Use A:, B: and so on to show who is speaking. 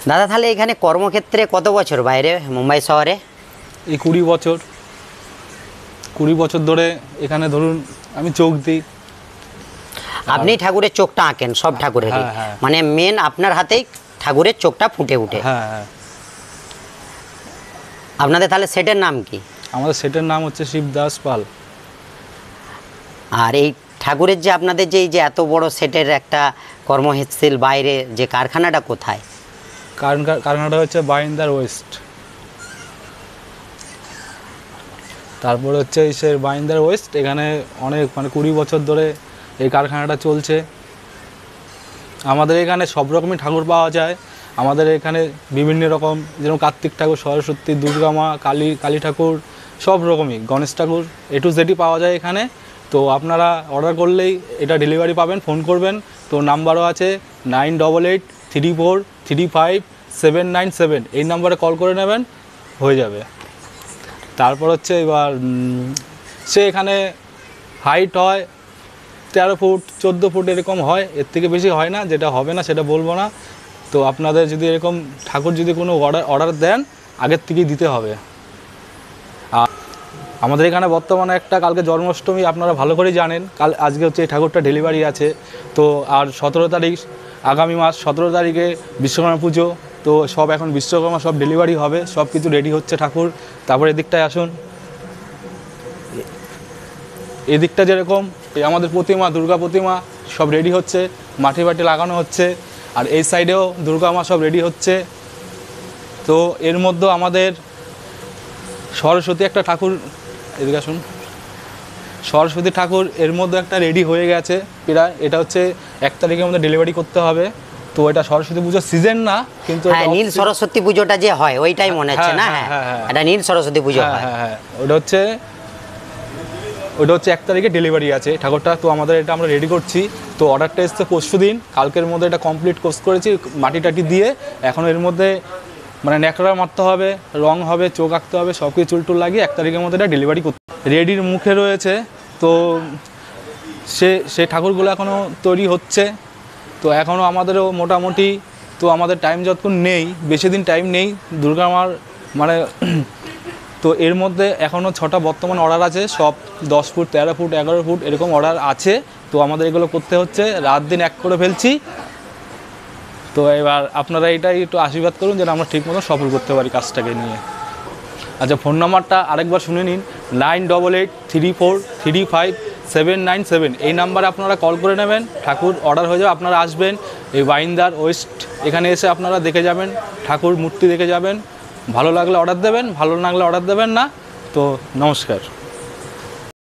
A: দাদা তাহলে এখানে কর্মক্ষেত্রে কত বছর বাইরে মুম্বাই শহরে?
B: এই 20 বছর ধরে এখানে ধরুন আমি চোখ দিই।
A: আপনি ঠাকুরের চোখটা আঁকেন সব ঠাকুরেরই?
B: হ্যাঁ, হ্যাঁ।
A: মানে মেন আপনার হাতেই ঠাকুরের চোখটা ফুটে উঠে?
B: হ্যাঁ হ্যাঁ।
A: আপনাদের তাহলে সেটের নাম কি?
B: আমাদের সেটের নাম হচ্ছে শিবদাস পাল।
A: আর এই ঠাকুরের যে আপনাদের যে এই যে এত বড় সেটের একটা কর্মশীল বাইরে যে কারখানাটা কোথায়?
B: কারখানাটা হচ্ছে বাইন্দার ওয়েস্ট। তারপরে হচ্ছে সে বাইন্দার ওয়েস্ট, এখানে অনেক মানে 20 বছর ধরে এই কারখানাটা চলছে। আমাদের এখানে সব রকমই ঠাকুর পাওয়া যায়। আমাদের এখানে বিভিন্ন রকম, যেরকম কার্তিক ঠাকুর, সরস্বতী, দুর্গা মা, কালী ঠাকুর, সব রকমই, গণেশ ঠাকুর, A to Z পাওয়া যায় এখানে। তো আপনারা অর্ডার করলেই এটা ডেলিভারি পাবেন, ফোন করবেন। তো নাম্বারও আছে 9884353797, এই নাম্বারে কল করে নেবেন, হয়ে যাবে। তারপর হচ্ছে এবার সে এখানে হাইট হয় 13 ফুট 14 ফুট এরকম হয়, এর থেকে বেশি হয় না। যেটা হবে না সেটা বলবো না। তো আপনাদের যদি এরকম ঠাকুর যদি কোনো অর্ডার দেন, আগের থেকেই দিতে হবে। আর আমাদের এখানে বর্তমানে একটা কালকে জন্মাষ্টমী, আপনারা ভালো করেই জানেন। আজকে হচ্ছে এই ঠাকুরটা ডেলিভারি আছে। তো আর 17 তারিখ, আগামী মাস 17 তারিখে বিশ্বকর্মা পুজো। তো সব এখন বিশ্বকর্মা সব ডেলিভারি হবে, সব কিছু রেডি হচ্ছে ঠাকুর। তারপর এদিকটায় আসুন, এদিকটা যেরকম আমাদের প্রতিমা, দুর্গা প্রতিমা সব রেডি হচ্ছে, মাটি লাগানো হচ্ছে। আর এই সাইডেও দুর্গা মা সব রেডি হচ্ছে। তো এর মধ্যে আমাদের সরস্বতী একটা ঠাকুর, এদিকে আসুন, সরস্বতী ঠাকুর এর মধ্যে একটা রেডি হয়ে গেছে প্রায়। এটা হচ্ছে 1 তারিখের মধ্যে ডেলিভারি করতে হবে। তো এটা সরস্বতী পুজোর সিজন না, কিন্তু
A: নীল সরস্বতী পুজোটা যে হয় ওইটাই মনে হচ্ছে না? হ্যাঁ, এটা নীল সরস্বতী পুজো হয়।
B: হ্যাঁ, ওটা হচ্ছে 1 তারিখে ডেলিভারি আছে ঠাকুরটা। তো আমাদের এটা আমরা রেডি করছি। তো অর্ডারটা এসছে পরশুদিন, কালকের মধ্যে এটা কমপ্লিট কোর্স করেছি মাটি টাটি দিয়ে। এখন এর মধ্যে মানে ন্যাকড়া মারতে হবে, রং হবে, চোখ আঁকতে হবে, সব কিছু চুলটুল লাগিয়ে 1 তারিখের মধ্যে এটা ডেলিভারি করতে রেডির মুখে রয়েছে। তো সে ঠাকুরগুলো এখনও তৈরি হচ্ছে। তো এখনও আমাদেরও মোটামুটি, তো আমাদের টাইম যতক্ষণ নেই, বেশি দিন টাইম নেই দুর্গা মার মানে। তো এর মধ্যে এখনও 6টা বর্তমান অর্ডার আছে, সব 10 ফুট 13 ফুট 11 ফুট এরকম অর্ডার আছে। তো আমাদের এগুলো করতে হচ্ছে, রাত দিন এক করে ফেলছি। তো এবার আপনারা এটাই একটু আশীর্বাদ করুন যেন আমরা ঠিক মতো সফল করতে পারি কাজটাকে নিয়ে। আচ্ছা, ফোন নাম্বারটা আরেকবার শুনে নিন, 9884345797, এই নাম্বারে আপনারা কল করে নেবেন, ঠাকুর অর্ডার হয়ে যাবে। আপনারা আসবেন এই বাইন্দার ওয়েস্ট, এখানে এসে আপনারা দেখে যাবেন, ঠাকুর মূর্তি দেখে যাবেন। ভালো লাগলে অর্ডার দেবেন, ভালো না লাগলে অর্ডার দেবেন না। তো নমস্কার।